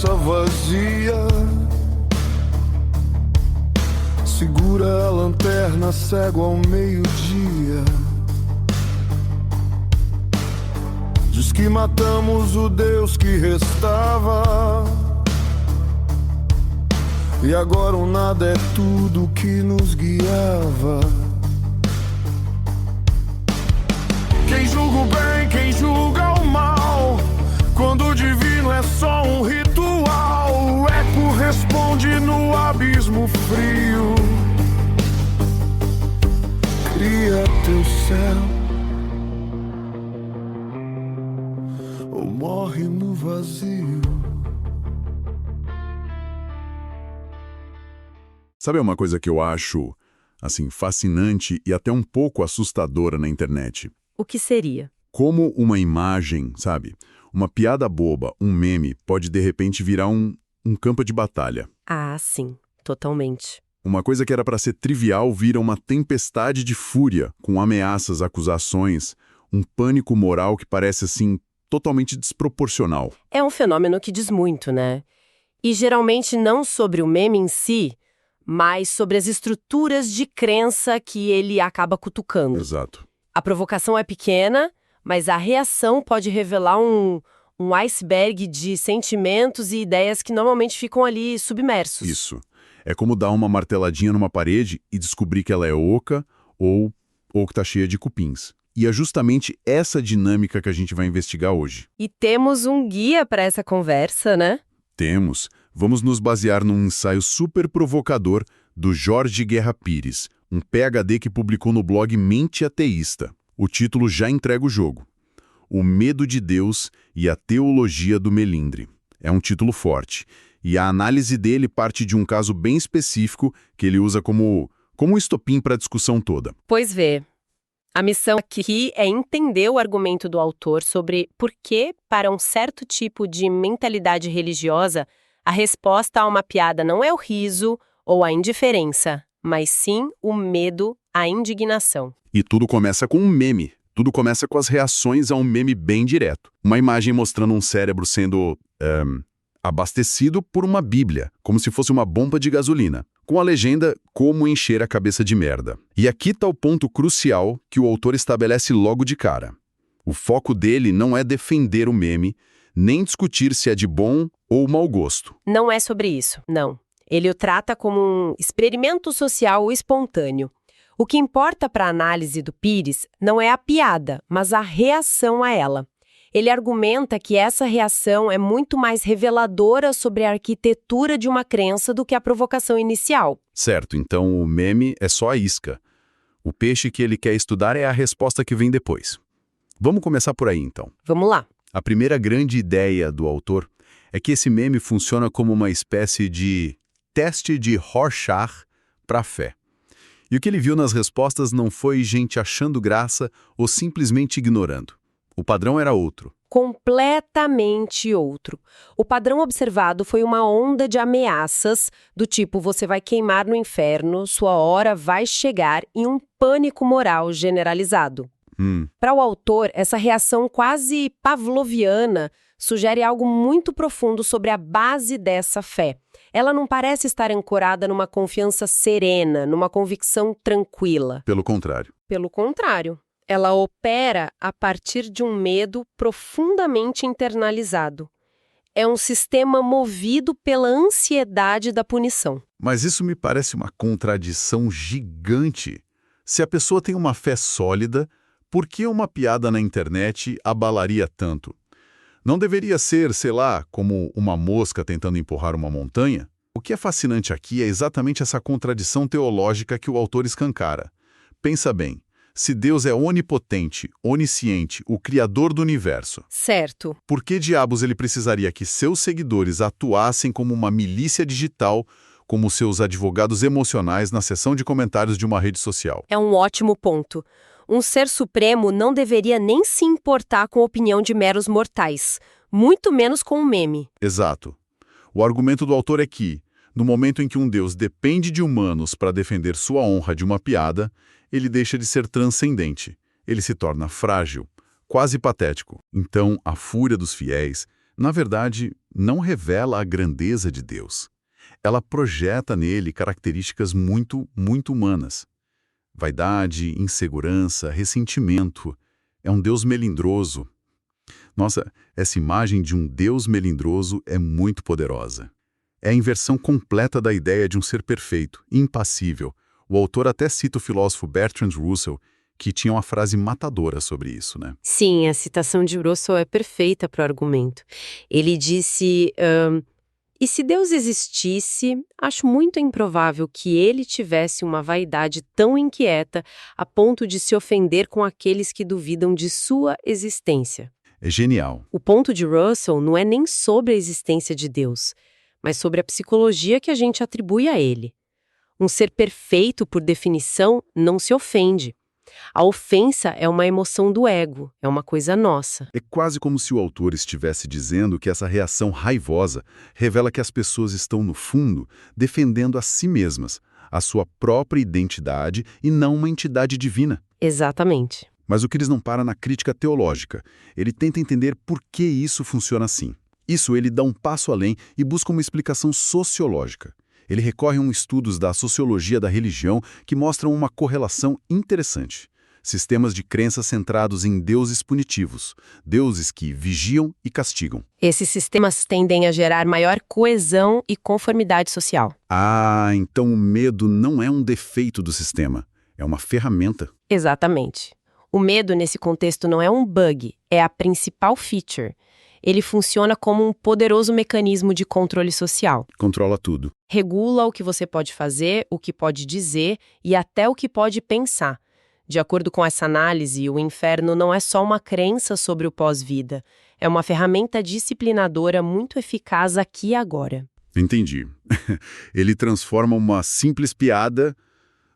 praça vazia, segura a lanterna cego ao meio-dia. Diz que matamos o Deus que restava, e agora o nada é tudo que nos guiava. Quem julga o bem, quem julga o mal, quando o divino é só um ritual. O eco responde no abismo frio. Cria teu céu ou morre no vazio. Sabe uma coisa que eu acho, assim, fascinante e até um pouco assustadora na internet? O que seria? Como uma imagem, sabe? Uma piada boba, um meme, pode de repente virar um campo de batalha. Ah, sim, totalmente. Uma coisa que era para ser trivial vira uma tempestade de fúria, com ameaças, acusações, um pânico moral que parece, assim, totalmente desproporcional. É um fenômeno que diz muito, né? E geralmente não sobre o meme em si, mas sobre as estruturas de crença que ele acaba cutucando. Exato. A provocação é pequena, mas a reação pode revelar um iceberg de sentimentos e ideias que normalmente ficam ali submersos. Isso. É como dar uma marteladinha numa parede e descobrir que ela é oca ou que está cheia de cupins. E é justamente essa dinâmica que a gente vai investigar hoje. E temos um guia para essa conversa, né? Temos. Vamos nos basear num ensaio super provocador do Jorge Guerra Pires, um PhD que publicou no blog Mente Ateísta. O título já entrega o jogo. O Medo de Deus e a Teologia do Melindre. É um título forte. E a análise dele parte de um caso bem específico que ele usa como um estopim para a discussão toda. Pois vê. A missão aqui é entender o argumento do autor sobre por que, para um certo tipo de mentalidade religiosa, a resposta a uma piada não é o riso ou a indiferença, mas sim o medo, a indignação. E tudo começa com um meme. Tudo começa com as reações a um meme bem direto. Uma imagem mostrando um cérebro sendo abastecido por uma bíblia, como se fosse uma bomba de gasolina, com a legenda Como Encher a Cabeça de Merda. E aqui está o ponto crucial que o autor estabelece logo de cara. O foco dele não é defender o meme, nem discutir se é de bom ou mau gosto. Não é sobre isso, não. Ele o trata como um experimento social espontâneo. O que importa para a análise do Pires não é a piada, mas a reação a ela. Ele argumenta que essa reação é muito mais reveladora sobre a arquitetura de uma crença do que a provocação inicial. Certo, então o meme é só a isca. O peixe que ele quer estudar é a resposta que vem depois. Vamos começar por aí, então. Vamos lá. A primeira grande ideia do autor é que esse meme funciona como uma espécie de teste de Rorschach para a fé. E o que ele viu nas respostas não foi gente achando graça ou simplesmente ignorando. O padrão era outro. Completamente outro. O padrão observado foi uma onda de ameaças do tipo você vai queimar no inferno, sua hora vai chegar e um pânico moral generalizado. Para o autor, essa reação quase pavloviana sugere algo muito profundo sobre a base dessa fé. Ela não parece estar ancorada numa confiança serena, numa convicção tranquila. Pelo contrário. Pelo contrário. Ela opera a partir de um medo profundamente internalizado. É um sistema movido pela ansiedade da punição. Mas isso me parece uma contradição gigante. Se a pessoa tem uma fé sólida, por que uma piada na internet abalaria tanto? Não deveria ser, sei lá, como uma mosca tentando empurrar uma montanha? O que é fascinante aqui é exatamente essa contradição teológica que o autor escancara. Pensa bem. Se Deus é onipotente, onisciente, o criador do universo, certo. Por que diabos ele precisaria que seus seguidores atuassem como uma milícia digital, como seus advogados emocionais na seção de comentários de uma rede social? É um ótimo ponto. Um ser supremo não deveria nem se importar com a opinião de meros mortais, muito menos com um meme. Exato. O argumento do autor é que, no momento em que um Deus depende de humanos para defender sua honra de uma piada, ele deixa de ser transcendente. Ele se torna frágil, quase patético. Então, a fúria dos fiéis, na verdade, não revela a grandeza de Deus. Ela projeta nele características muito humanas. Vaidade, insegurança, ressentimento. É um Deus melindroso. Nossa, essa imagem de um Deus melindroso é muito poderosa. É a inversão completa da ideia de um ser perfeito, impassível. O autor até cita o filósofo Bertrand Russell, que tinha uma frase matadora sobre isso, né? Sim, a citação de Russell é perfeita para o argumento. Ele disse, e se Deus existisse, acho muito improvável que ele tivesse uma vaidade tão inquieta a ponto de se ofender com aqueles que duvidam de sua existência. É genial. O ponto de Russell não é nem sobre a existência de Deus, mas sobre a psicologia que a gente atribui a ele. Um ser perfeito, por definição, não se ofende. A ofensa é uma emoção do ego, é uma coisa nossa. É quase como se o autor estivesse dizendo que essa reação raivosa revela que as pessoas estão, no fundo, defendendo a si mesmas, a sua própria identidade e não uma entidade divina. Exatamente. Mas o Chris não para na crítica teológica. Ele tenta entender por que isso funciona assim. Isso ele dá um passo além e busca uma explicação sociológica. Ele recorre a estudos da sociologia da religião que mostram uma correlação interessante. Sistemas de crenças centrados em deuses punitivos, deuses que vigiam e castigam. Esses sistemas tendem a gerar maior coesão e conformidade social. Ah, então o medo não é um defeito do sistema, é uma ferramenta. Exatamente. O medo, nesse contexto, não é um bug, é a principal feature. Ele funciona como um poderoso mecanismo de controle social. Controla tudo. Regula o que você pode fazer, o que pode dizer e até o que pode pensar. De acordo com essa análise, o inferno não é só uma crença sobre o pós-vida. É uma ferramenta disciplinadora muito eficaz aqui e agora. Entendi. Ele transforma uma simples piada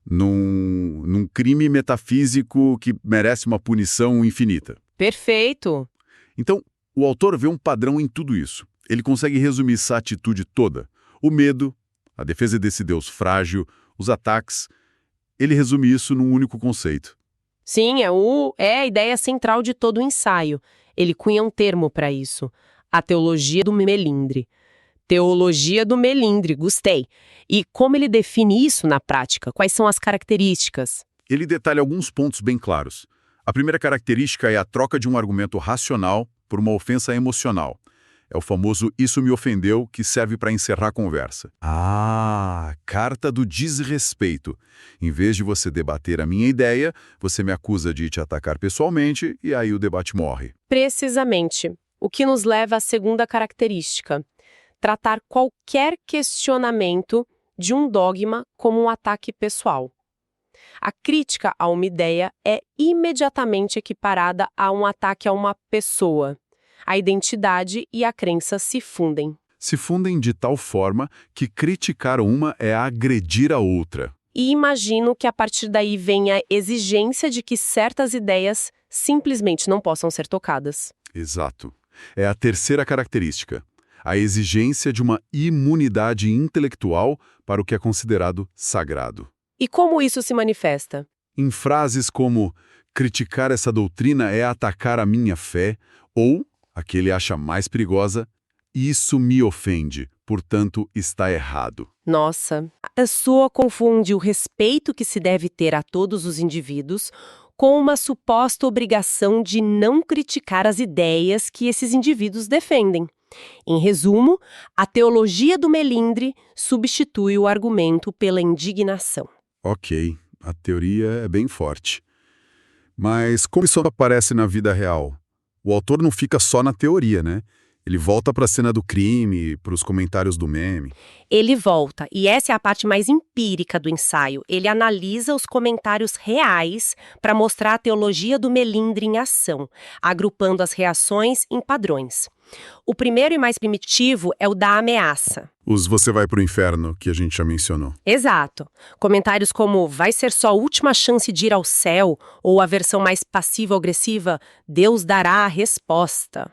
num crime metafísico que merece uma punição infinita. Perfeito! Então, o autor vê um padrão em tudo isso. Ele consegue resumir essa atitude toda. O medo, a defesa desse Deus frágil, os ataques. Ele resume isso num único conceito. Sim, é a ideia central de todo o ensaio. Ele cunha um termo para isso. A teologia do melindre. Teologia do melindre, gostei. E como ele define isso na prática? Quais são as características? Ele detalha alguns pontos bem claros. A primeira característica é a troca de um argumento racional por uma ofensa emocional. É o famoso "isso me ofendeu", que serve para encerrar a conversa. Ah, carta do desrespeito. Em vez de você debater a minha ideia, você me acusa de te atacar pessoalmente e aí o debate morre. Precisamente. O que nos leva à segunda característica. Tratar qualquer questionamento de um dogma como um ataque pessoal. A crítica a uma ideia é imediatamente equiparada a um ataque a uma pessoa. A identidade e a crença se fundem. Se fundem de tal forma que criticar uma é agredir a outra. E imagino que a partir daí vem a exigência de que certas ideias simplesmente não possam ser tocadas. Exato. É a terceira característica. A exigência de uma imunidade intelectual para o que é considerado sagrado. E como isso se manifesta? Em frases como "criticar essa doutrina é atacar a minha fé", ou, a que ele acha mais perigosa, "isso me ofende, portanto está errado". Nossa, a sua confunde o respeito que se deve ter a todos os indivíduos com uma suposta obrigação de não criticar as ideias que esses indivíduos defendem. Em resumo, a teologia do melindre substitui o argumento pela indignação. Ok, a teoria é bem forte. Mas como isso aparece na vida real? O autor não fica só na teoria, né? Ele volta para a cena do crime, para os comentários do meme. Ele volta, e essa é a parte mais empírica do ensaio. Ele analisa os comentários reais para mostrar a teologia do melindre em ação, agrupando as reações em padrões. O primeiro e mais primitivo é o da ameaça. Os "você vai pro inferno", que a gente já mencionou. Exato. Comentários como "vai ser sua última chance de ir ao céu", ou a versão mais passiva-agressiva "Deus dará a resposta".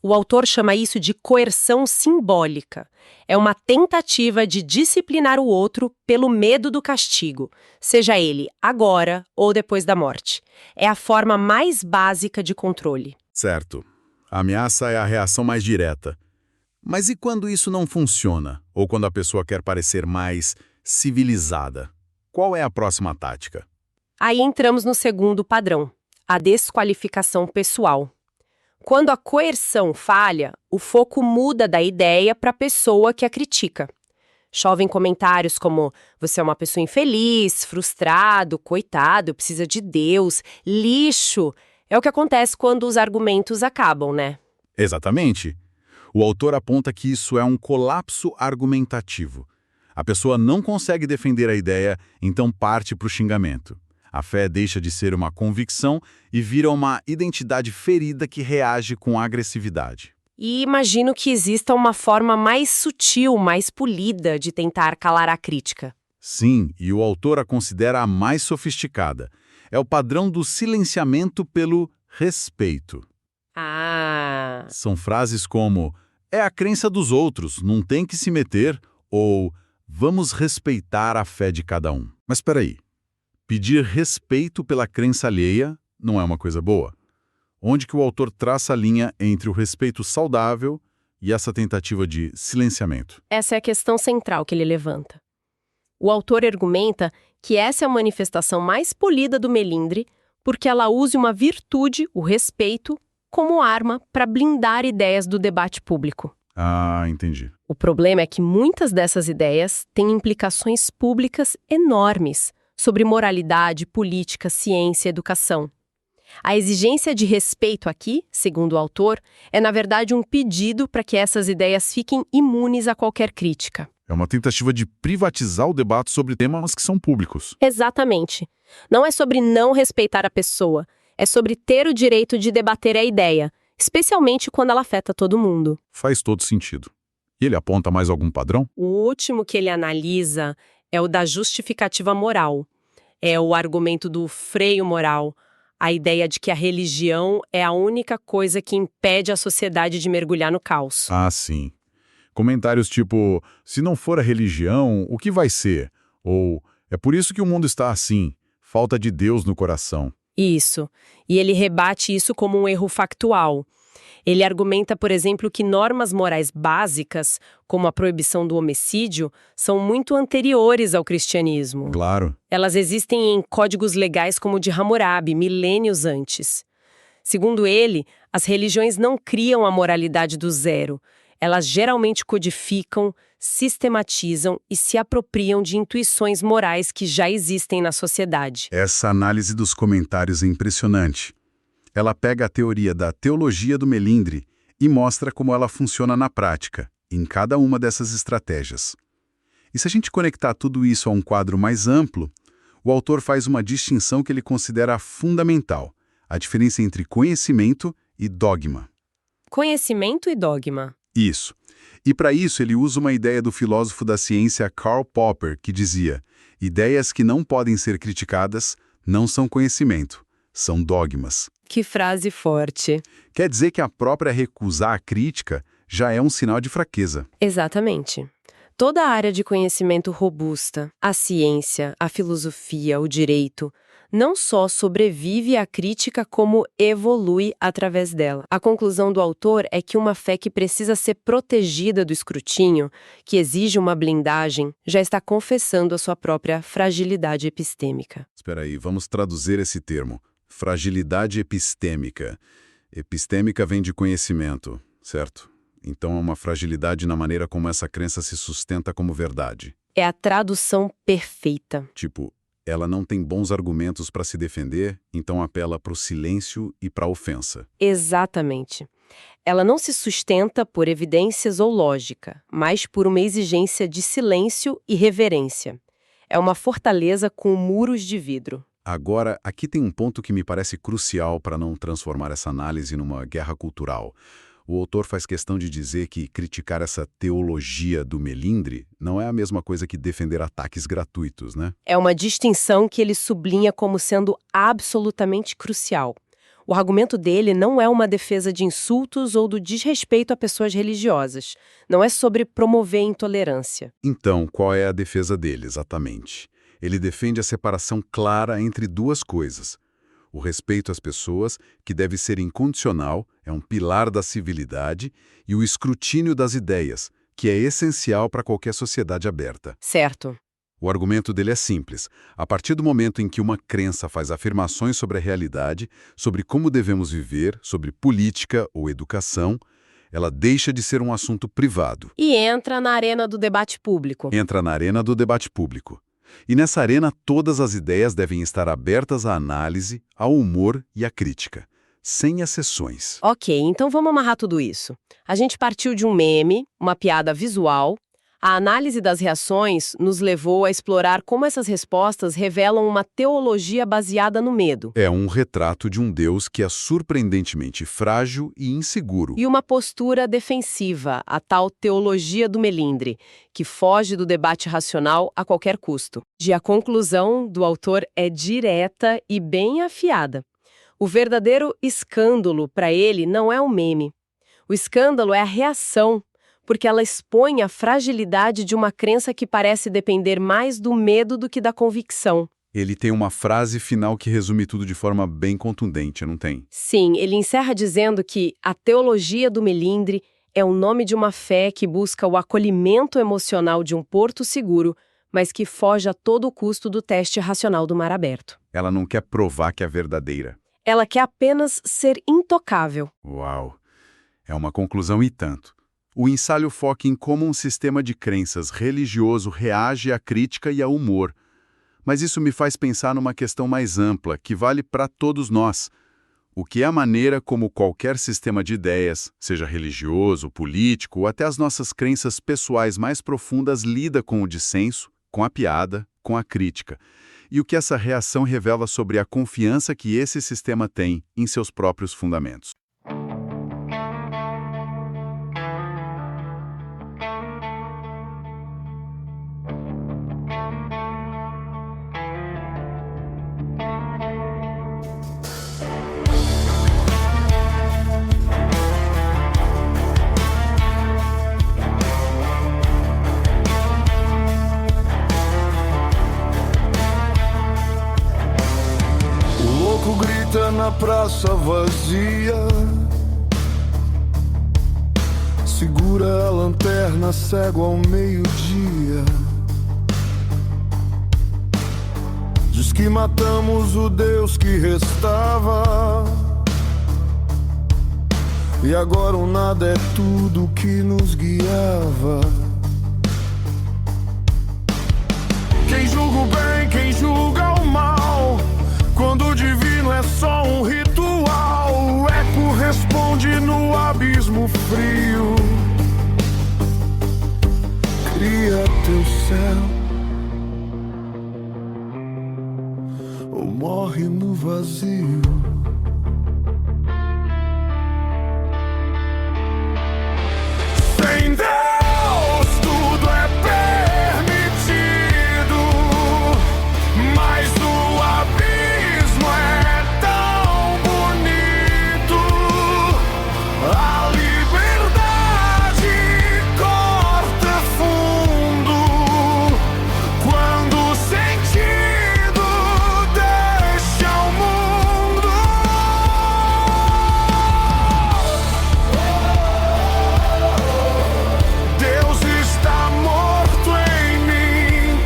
O autor chama isso de coerção simbólica. É uma tentativa de disciplinar o outro pelo medo do castigo, seja ele agora ou depois da morte. É a forma mais básica de controle. Certo. A ameaça é a reação mais direta. Mas e quando isso não funciona? Ou quando a pessoa quer parecer mais civilizada? Qual é a próxima tática? Aí entramos no segundo padrão, a desqualificação pessoal. Quando a coerção falha, o foco muda da ideia para a pessoa que a critica. Chovem comentários como: você é uma pessoa infeliz, frustrado, coitado, precisa de Deus, lixo. É o que acontece quando os argumentos acabam, né? Exatamente. O autor aponta que isso é um colapso argumentativo. A pessoa não consegue defender a ideia, então parte para o xingamento. A fé deixa de ser uma convicção e vira uma identidade ferida que reage com agressividade. E imagino que exista uma forma mais sutil, mais polida de tentar calar a crítica. Sim, e o autor a considera a mais sofisticada. É o padrão do silenciamento pelo respeito. Ah, São frases como: é a crença dos outros, não tem que se meter, ou vamos respeitar a fé de cada um. Mas espera aí. Pedir respeito pela crença alheia não é uma coisa boa? Onde que o autor traça a linha entre o respeito saudável e essa tentativa de silenciamento? essa é a questão central que ele levanta. O autor argumenta que essa é a manifestação mais polida do melindre porque ela use uma virtude, o respeito, como arma para blindar ideias do debate público. Ah, entendi. O problema é que muitas dessas ideias têm implicações públicas enormes sobre moralidade, política, ciência e educação. A exigência de respeito aqui, segundo o autor, é na verdade um pedido para que essas ideias fiquem imunes a qualquer crítica. É uma tentativa de privatizar o debate sobre temas que são públicos. Exatamente. Não é sobre não respeitar a pessoa, é sobre ter o direito de debater a ideia, especialmente quando ela afeta todo mundo. Faz todo sentido. E ele aponta mais algum padrão? O último que ele analisa é o da justificativa moral. É o argumento do freio moral, a ideia de que a religião é a única coisa que impede a sociedade de mergulhar no caos. Ah, sim. Comentários tipo: se não for a religião, o que vai ser? Ou é por isso que o mundo está assim, falta de Deus no coração. Isso. E ele rebate isso como um erro factual. Ele argumenta, por exemplo, que normas morais básicas, como a proibição do homicídio, são muito anteriores ao cristianismo. Claro. Elas existem em códigos legais como o de Hammurabi, milênios antes. Segundo ele, as religiões não criam a moralidade do zero. Elas geralmente codificam, sistematizam e se apropriam de intuições morais que já existem na sociedade. Essa análise dos comentários é impressionante. Ela pega a teoria da teologia do melindre e mostra como ela funciona na prática, em cada uma dessas estratégias. E se a gente conectar tudo isso a um quadro mais amplo, o autor faz uma distinção que ele considera fundamental: a diferença entre conhecimento e dogma. Conhecimento e dogma. Isso. E para isso ele usa uma ideia do filósofo da ciência Karl Popper, que dizia: ideias que não podem ser criticadas não são conhecimento, são dogmas. Que frase forte. Quer dizer que a própria recusar a crítica já é um sinal de fraqueza. Exatamente. Toda a área de conhecimento robusta, a ciência, a filosofia, o direito, não só sobrevive à crítica, como evolui através dela. A conclusão do autor é que uma fé que precisa ser protegida do escrutínio, que exige uma blindagem, já está confessando a sua própria fragilidade epistêmica. Espera aí, vamos traduzir esse termo. Fragilidade epistêmica. Epistêmica vem de conhecimento, certo? Então é uma fragilidade na maneira como essa crença se sustenta como verdade. É a tradução perfeita. Tipo, ela não tem bons argumentos para se defender, então apela para o silêncio e para a ofensa. Exatamente. Ela não se sustenta por evidências ou lógica, mas por uma exigência de silêncio e reverência. É uma fortaleza com muros de vidro. Agora, aqui tem um ponto que me parece crucial para não transformar essa análise numa guerra cultural. O autor faz questão de dizer que criticar essa teologia do melindre não é a mesma coisa que defender ataques gratuitos, né? É uma distinção que ele sublinha como sendo absolutamente crucial. O argumento dele não é uma defesa de insultos ou do desrespeito a pessoas religiosas. Não é sobre promover intolerância. Então, qual é a defesa dele, exatamente? Ele defende a separação clara entre duas coisas: O respeito às pessoas, que deve ser incondicional, é um pilar da civilidade, e o escrutínio das ideias, que é essencial para qualquer sociedade aberta. Certo. O argumento dele é simples. A partir do momento em que uma crença faz afirmações sobre a realidade, sobre como devemos viver, sobre política ou educação, ela deixa de ser um assunto privado. E entra na arena do debate público. Entra na arena do debate público. E nessa arena, todas as ideias devem estar abertas à análise, ao humor e à crítica, sem exceções. Ok, então vamos amarrar tudo isso. A gente partiu de um meme, uma piada visual. A análise das reações nos levou a explorar como essas respostas revelam uma teologia baseada no medo. É um retrato de um Deus que é surpreendentemente frágil e inseguro. E uma postura defensiva, a tal teologia do melindre, que foge do debate racional a qualquer custo. E a conclusão do autor é direta e bem afiada. O verdadeiro escândalo para ele não é o meme. O escândalo é a reação, porque ela expõe a fragilidade de uma crença que parece depender mais do medo do que da convicção. Ele tem uma frase final que resume tudo de forma bem contundente, não tem? Sim, ele encerra dizendo que a teologia do melindre é o nome de uma fé que busca o acolhimento emocional de um porto seguro, mas que foge a todo custo do teste racional do mar aberto. Ela não quer provar que é verdadeira. Ela quer apenas ser intocável. Uau! É uma conclusão e tanto. O ensaio foca em como um sistema de crenças religioso reage à crítica e ao humor. Mas isso me faz pensar numa questão mais ampla, que vale para todos nós. O que é a maneira como qualquer sistema de ideias, seja religioso, político ou até as nossas crenças pessoais mais profundas, lida com o dissenso, com a piada, com a crítica. E o que essa reação revela sobre a confiança que esse sistema tem em seus próprios fundamentos. Grita na praça vazia, segura a lanterna cego ao meio-dia. Diz que matamos o Deus que restava, e agora o nada é tudo que nos guiava. Quem julga o bem, quem julga o mal, quando o divino é só um ritual, o eco responde no abismo frio. Cria teu céu ou morre no vazio. Sem Deus tudo é permitido, mas o abismo é tão bonito. A liberdade corta fundo quando o sentido deixa o mundo. Deus está morto em mim,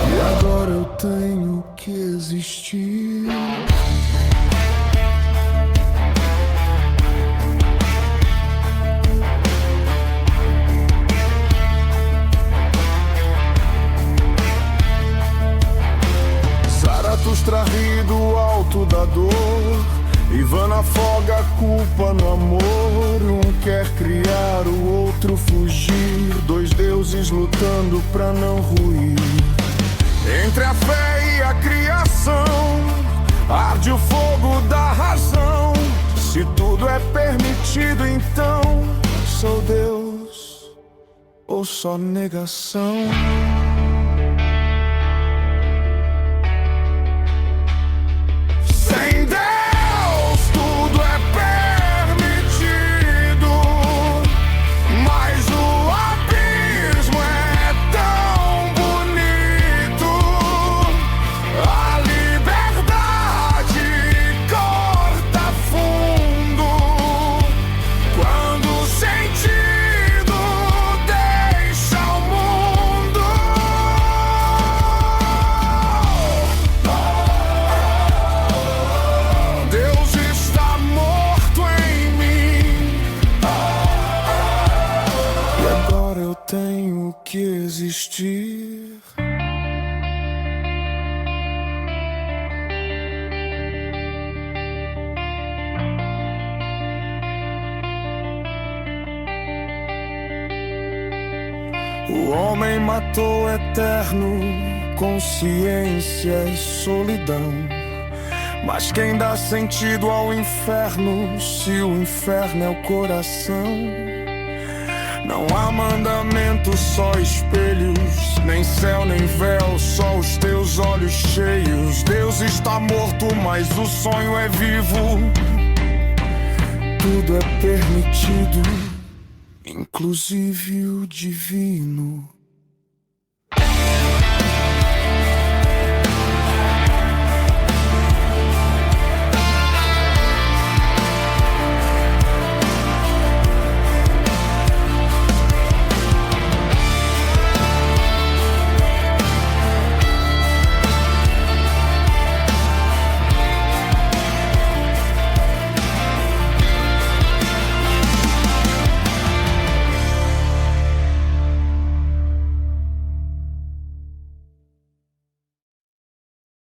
e agora eu tenho que existir. Zaratustra ri do alto da dor, Ivana afoga a culpa no amor. Um quer criar, o outro fugir, dois deuses lutando pra não ruir. Entre a fé e a criação arde o fogo da razão. Se tudo é permitido, então sou Deus ou só negação? Sem Deus tudo é permitido, mas o abismo é tão bonito. A liberdade tenho que existir. O homem matou o eterno, consciência e solidão. Mas quem dá sentido ao inferno, se o inferno é o coração? Não há mandamento, só espelhos, nem céu nem véu, só os teus olhos cheios. Deus está morto, mas o sonho é vivo. Tudo é permitido, inclusive o divino.